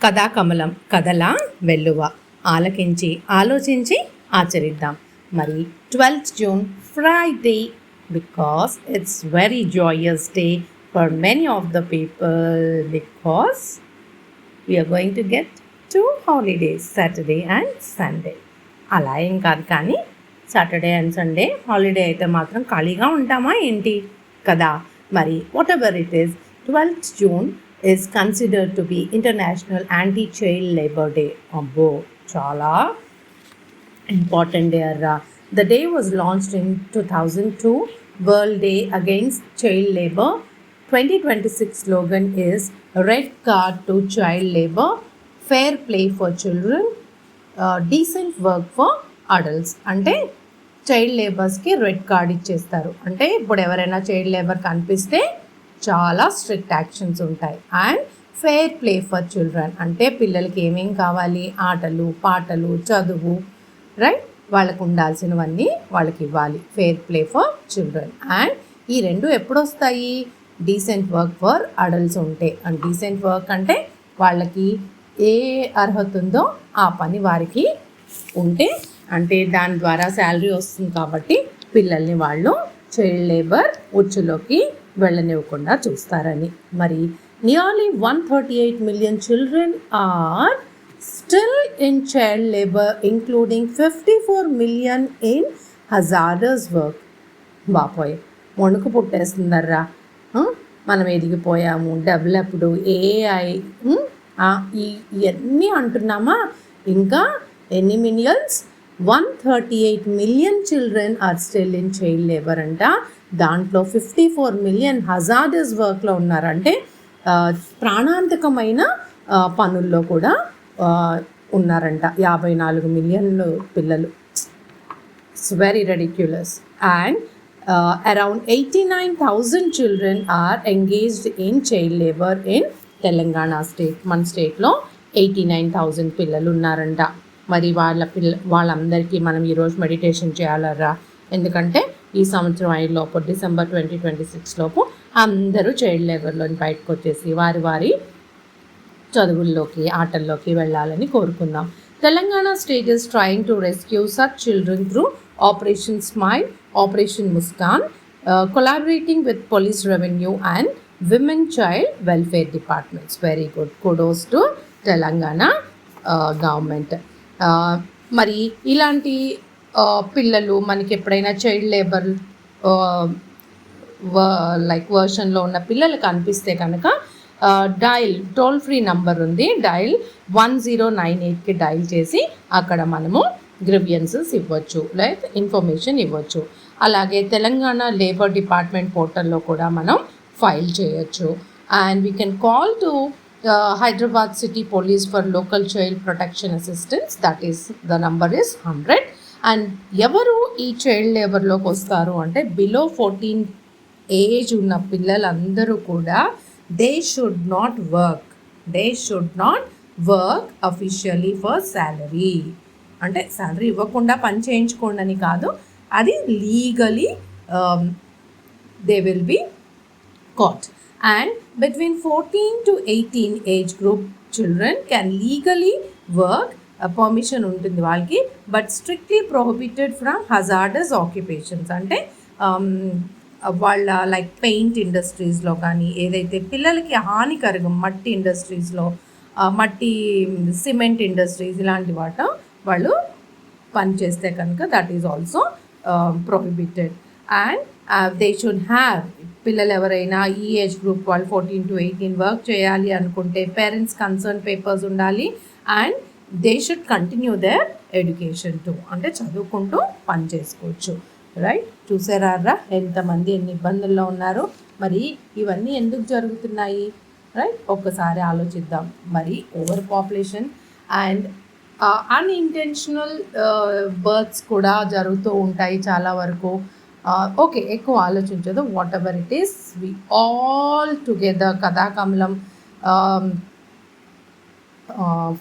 కథాకమలం కథలా వెల్లువ ఆలకించి ఆలోచించి ఆచరిద్దాం. మరి 12th June Friday, because it's very joyous day for many of the people, because we are going to get 2 holidays, Saturday and Sunday. అలా ఏం కాదు, కానీ సాటర్డే అండ్ సండే హాలిడే అయితే మాత్రం ఖాళీగా ఉంటామా ఏంటి కదా. మరి what ever it is, 12th June is considered to be International Anti-Child Labor Day. Abbo, chala important day arra. The day was launched in 2002, World Day Against Child Labor. 2026 slogan is Red Card to Child Labor, Fair Play for Children, Decent Work for Adults. అంటే child లేబర్స్కి red card ఇచ్చేస్తారు. అంటే ఇప్పుడు ఎవరైనా child labour కనిపిస్తే చాలా strict actions ఉంటాయి. And fair play for children అంటే పిల్లలకి ఏమేం కావాలి, ఆటలు పాటలు చదువు, రైట్, వాళ్ళకు ఉండాల్సినవన్నీ వాళ్ళకి ఇవ్వాలి. Fair play for children. And ఈ రెండు ఎప్పుడు వస్తాయి, డీసెంట్ వర్క్ ఫర్ అడల్ట్స్ ఉంటే. అండ్ డీసెంట్ వర్క్ అంటే వాళ్ళకి ఏ అర్హత ఉందో ఆ పని వారికి ఉంటే, అంటే దాని ద్వారా శాలరీ వస్తుంది కాబట్టి పిల్లల్ని వాళ్ళు చైల్డ్ లేబర్ ఉచ్చులోకి వెళ్ళనివ్వకుండా చూస్తారని. మరి nearly 138 million children are still in child labor, including 54 million in hazardous work. బాపోయ్, వణుకు పుట్టేస్తుందర్రా. మనం ఎదిగిపోయాము, డెవలప్డ్, ఏఐ, ఇవన్నీ అంటున్నామా. ఇంకా ఎన్ని millions, 138 million children are still in child labor అంట. దాంట్లో 54 million హజార్డస్ వర్క్లో ఉన్నారంటే ప్రాణాంతకమైన పనుల్లో కూడా ఉన్నారంట 54 million పిల్లలు. It's very ridiculous. And around 89,000 children are engaged in child labor in Telangana state. మన స్టేట్లో 89,000 పిల్లలు ఉన్నారంట. మరి వాళ్ళందరికీ మనం ఈరోజు మెడిటేషన్ చేయాలరా. ఎందుకంటే ఈ సంవత్సరం అయిలోపు డిసెంబర్ 2026 లోపు అందరూ చైల్డ్ లేబర్లోని బయటకు వచ్చేసి వారి వారి చదువుల్లోకి ఆటల్లోకి వెళ్ళాలని కోరుకుందాం. Telangana state is trying to rescue such children through operation smile, operation Muskaan, collaborating with police, revenue and women child welfare departments. Very good, kudos to Telangana government. మరి ఇలాంటి పిల్లలు మనకి ఎప్పుడైనా చైల్డ్ లేబర్ లైక్ వర్షన్లో ఉన్న పిల్లలు కనిపిస్తే కనుక డైల్ టోల్ ఫ్రీ నంబర్ ఉంది, డైల్ 1098కి డైల్ చేసి అక్కడ మనము గ్రీవియన్సెస్ ఇవ్వచ్చు, లైక్ ఇన్ఫర్మేషన్ ఇవ్వచ్చు. అలాగే తెలంగాణ లేబర్ డిపార్ట్మెంట్ పోర్టల్లో కూడా మనం ఫైల్ చేయొచ్చు. And we can call to Hyderabad City Police for local child protection assistance. That is, the number is 100. And ఎవరు ఈ చైల్డ్ లేబర్లోకి వస్తారు అంటే బిలో 14 ఏజ్ ఉన్న పిల్లలందరూ కూడా they should not work officially for salary. అంటే శాలరీ ఇవ్వకుండా పని చేయించుకోండి అని కాదు, అది legally they will be caught. And between 14 to 18 age group children can legally work, permission ఉంటుంది వాళ్ళకి, but strictly prohibited from hazardous occupations. అంటే వాళ్ళ లైక్ పెయింట్ ఇండస్ట్రీస్లో కానీ ఏదైతే పిల్లలకి హానికరం, మట్టి ఇండస్ట్రీస్లో, మట్టి సిమెంట్ ఇండస్ట్రీస్ ఇలాంటి వాళ్ళు పని చేస్తే కనుక that is also prohibited. And they should have, పిల్లలు ఎవరైనా ఈ ఏజ్ గ్రూప్ వాళ్ళు 14 to 18 వర్క్ చేయాలి అనుకుంటే పేరెంట్స్ కన్సర్న్ పేపర్స్ ఉండాలి. And they should continue their education too, అంటే చదువుకుంటూ పని చేసుకోవచ్చు. రైట్, చూసారా ఎంతమంది ఎన్ని ఇబ్బందుల్లో ఉన్నారు. మరి ఇవన్నీ ఎందుకు జరుగుతున్నాయి, రైట్, ఒక్కసారి ఆలోచిద్దాం. మరి over population and unintentional births కూడా జరుగుతూ ఉంటాయి చాలా వరకు. ఓకే, ఎక్కువ ఆలోచించదు. Whatever it is, we all together Kathakamalam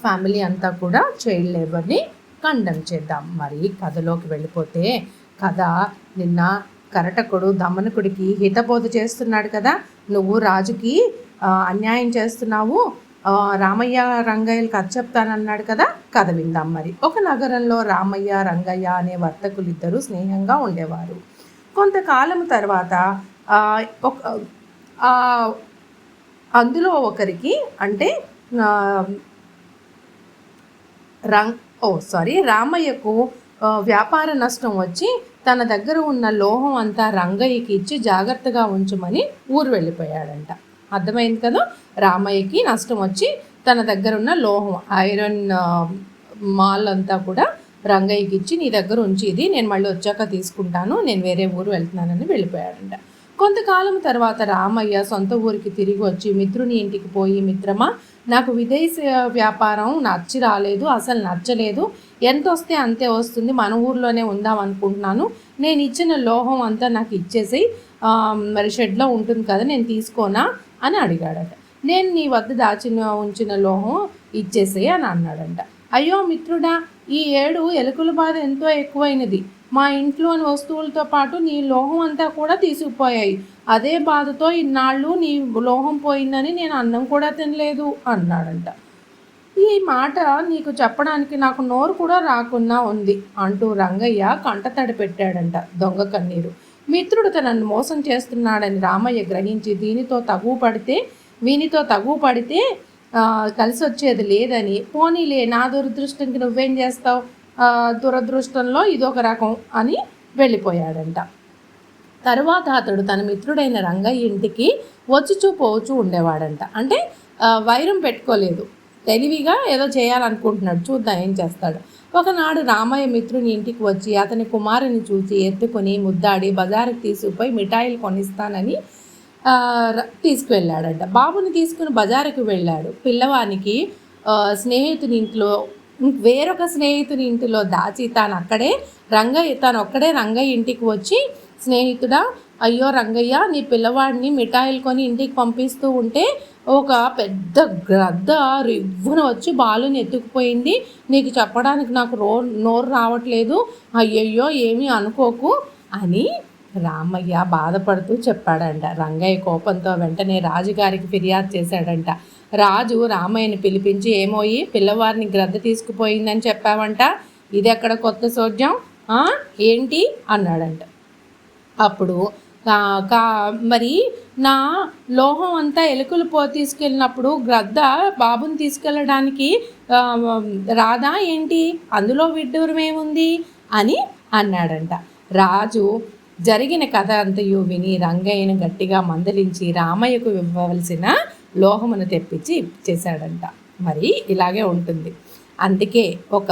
family అంతా కూడా చైల్డ్ లేబర్ని కండెమ్ చేద్దాం. మరి కథలోకి వెళ్ళిపోతే, కథ నిన్న కరటకుడు దమనకుడికి హితబోధ చేస్తున్నాడు కదా, నువ్వు రాజుకి అన్యాయం చేస్తున్నావు, రామయ్య రంగయ్యలు కథ చెప్తానన్నాడు కదా, కథ విందాం మరి. ఒక నగరంలో రామయ్య రంగయ్య అనే వర్తకులు ఇద్దరు స్నేహంగా ఉండేవారు. కొంతకాలం తర్వాత అందులో ఒకరికి అంటే రామయ్యకు వ్యాపార నష్టం వచ్చి తన దగ్గర ఉన్న లోహం అంతా రంగయ్యకి ఇచ్చి జాగ్రత్తగా ఉంచమని ఊరు వెళ్ళిపోయాడంట. అర్థమైంది కదా, రామయ్యకి నష్టం వచ్చి తన దగ్గర ఉన్న లోహం ఐరన్ మాల్ అంతా కూడా రంగయ్యకి ఇచ్చి నీ దగ్గర ఉంచి ఇది నేను మళ్ళీ వచ్చాక తీసుకుంటాను, నేను వేరే ఊరు వెళ్తున్నానని వెళ్ళిపోయాడంట. కొంతకాలం తర్వాత రామయ్య సొంత ఊరికి తిరిగి వచ్చి మిత్రుని ఇంటికి పోయి, మిత్రమా నాకు విదేశీ వ్యాపారం నచ్చి రాలేదు, అసలు నచ్చలేదు, ఎంత వస్తే అంతే వస్తుంది, మన ఊర్లోనే ఉందాం అనుకుంటున్నాను, నేను ఇచ్చిన లోహం అంతా నాకు ఇచ్చేసి మరి షెడ్లో ఉంటుంది కదా నేను తీసుకోనా అని అడిగాడట. నేను నీ వద్ద ఉంచిన లోహం ఇచ్చేసేయి అని అన్నాడంట. అయ్యో మిత్రుడా, ఈ ఏడు ఎలుకల బాధ ఎంతో ఎక్కువైనది, మా ఇంట్లోని వస్తువులతో పాటు నీ లోహం అంతా కూడా తీసుకుపోయాయి, అదే బాధతో ఇన్నాళ్ళు నీ లోహం పోయిందని నేను అన్నం కూడా తినలేదు అన్నాడంట. ఈ మాట నీకు చెప్పడానికి నాకు నోరు కూడా రాకుండా ఉంది అంటూ రంగయ్య కంటతడి పెట్టాడంట దొంగ కన్నీరు. మిత్రుడు తనను మోసం చేస్తున్నాడని రామయ్య గ్రహించి వీనితో తగువ పడితే కలిసి వచ్చేది లేదని, పోనీలే నా దురదృష్టంకి నువ్వేం చేస్తావు, దురదృష్టంలో ఇదొక రకం అని వెళ్ళిపోయాడంట. తర్వాత అతడు తన మిత్రుడైన రంగయ్య ఇంటికి పోవచ్చు ఉండేవాడంట. అంటే వైరం పెట్టుకోలేదు, తెలివిగా ఏదో చేయాలనుకుంటున్నాడు, చూద్దాం ఏం చేస్తాడు. ఒకనాడు రామయ్య మిత్రుని ఇంటికి వచ్చి అతని కుమారుని చూసి ఎత్తుకొని ముద్దాడి బజారుకి తీసుకుపోయి మిఠాయిలు కొనిస్తానని తీసుకువెళ్ళాడంట. బాబుని తీసుకుని బజారుకు వెళ్ళాడు. పిల్లవానికి వేరొక స్నేహితుని ఇంటిలో దాచి తాను ఒక్కడే రంగయ్య ఇంటికి వచ్చి, స్నేహితుడా, అయ్యో రంగయ్య, నీ పిల్లవాడిని మిఠాయిలు కొని ఇంటికి పంపిస్తూ ఉంటే ఒక పెద్ద గ్రద్ద రివ్వున వచ్చి బాలుని ఎత్తుకుపోయింది, నీకు చెప్పడానికి నాకు నోరు రావట్లేదు, అయ్యయ్యో ఏమీ అనుకోకు అని రామయ్య బాధపడుతూ చెప్పాడంట. రంగయ్య కోపంతో వెంటనే రాజుగారికి ఫిర్యాదు చేశాడంట. రాజు రామయ్యని పిలిపించి, ఏమోయి పిల్లవారిని గ్రద్ద తీసుకుపోయిందని చెప్పావంట, ఇది ఎక్కడ కొత్త సోద్యం ఏంటి అన్నాడంట. అప్పుడు మరి నా లోహం అంతా ఎలుకలు తీసుకెళ్ళినప్పుడు గ్రద్ద బాబుని తీసుకెళ్ళడానికి రాదా ఏంటి, అందులో విడ్డూరం ఏముంది అని అన్నాడంట. రాజు జరిగిన కథ అంతయు విని రంగయ్యను గట్టిగా మందలించి రామయ్యకు ఇవ్వవలసిన లోహమును తెప్పించి ఇచ్చేశాడంట. మరి ఇలాగే ఉంటుంది. అందుకే ఒక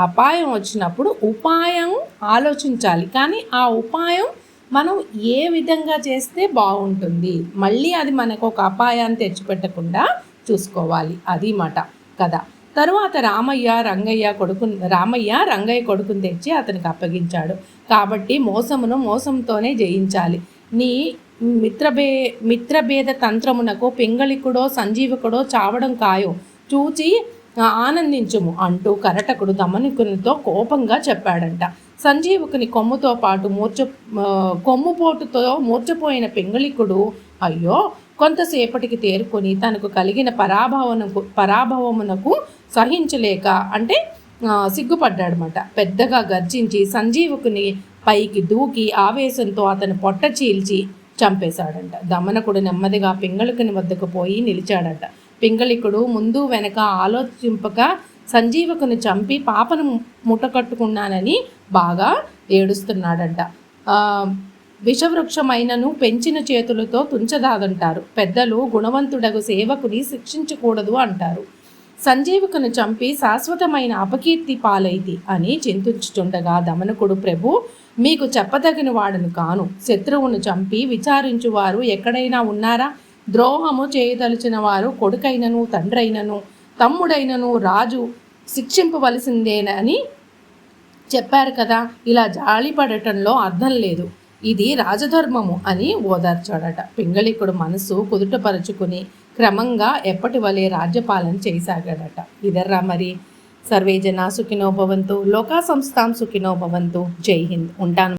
అపాయం వచ్చినప్పుడు ఉపాయం ఆలోచించాలి, కానీ ఆ ఉపాయం మనం ఏ విధంగా చేస్తే బాగుంటుంది, మళ్ళీ అది మనకు ఒక అపాయాన్ని తెచ్చిపెట్టకుండా చూసుకోవాలి, అది మాట కదా. తరువాత రామయ్య రంగయ్య కొడుకుని తెచ్చి అతనికి అప్పగించాడు. కాబట్టి మోసంతోనే జయించాలి. నీ మిత్రభేద తంత్రమునకు పింగళికుడో సంజీవకుడో చావడం ఖాయం, చూచి ఆనందించుము అంటూ కరటకుడు దమనికునితో కోపంగా చెప్పాడంట. సంజీవకుని కొమ్ముతో పాటు కొమ్ముపోటుతో మూర్చపోయిన పింగళికుడు అయ్యో కొంతసేపటికి తేరుకొని తనకు కలిగిన పరాభవమునకు సహించలేక అంటే సిగ్గుపడ్డాడనమాట. పెద్దగా గర్జించి సంజీవకుని పైకి దూకి ఆవేశంతో అతని పొట్ట చీల్చి చంపేశాడంట. దమనకుడు నెమ్మదిగా పింగళికుని వద్దకు పోయి నిలిచాడట. పింగళికుడు ముందు వెనక ఆలోచింపక సంజీవకుని చంపి పాపను ముట్టకట్టుకున్నానని బాగా ఏడుస్తున్నాడంట. విషవృక్షమైనను పెంచిన చేతులతో తుంచదాదంటారు పెద్దలు. గుణవంతుడగు సేవకుని శిక్షించకూడదు అంటారు. సంజీవకుని చంపి శాశ్వతమైన అపకీర్తి పాలైతి అని చింతించుచుండగా దమనకుడు, ప్రభు, మీకు చెప్పదగిన వాడను కాను, శత్రువును చంపి విచారించువారు ఎక్కడైనా ఉన్నారా? ద్రోహము చేయదలిచిన వారు కొడుకైనను తండ్రైనను తమ్ముడైనను రాజు శిక్షింపవలసిందేనని చెప్పారు కదా, ఇలా జాలిపడటంలో అర్థం లేదు, ఇది రాజధర్మము అని ఓదార్చాడట. పింగళికుడు మనసు కుదుటపరుచుకుని క్రమంగా ఎప్పటి వలె రాజ్యపాలన చేయసాగాడట. ఇదర్రా మరి. సర్వే జనా సుఖినో భవంతు, లోకా సంస్థాం సుఖినో భవంతు. జై హింద్. ఉంటాను.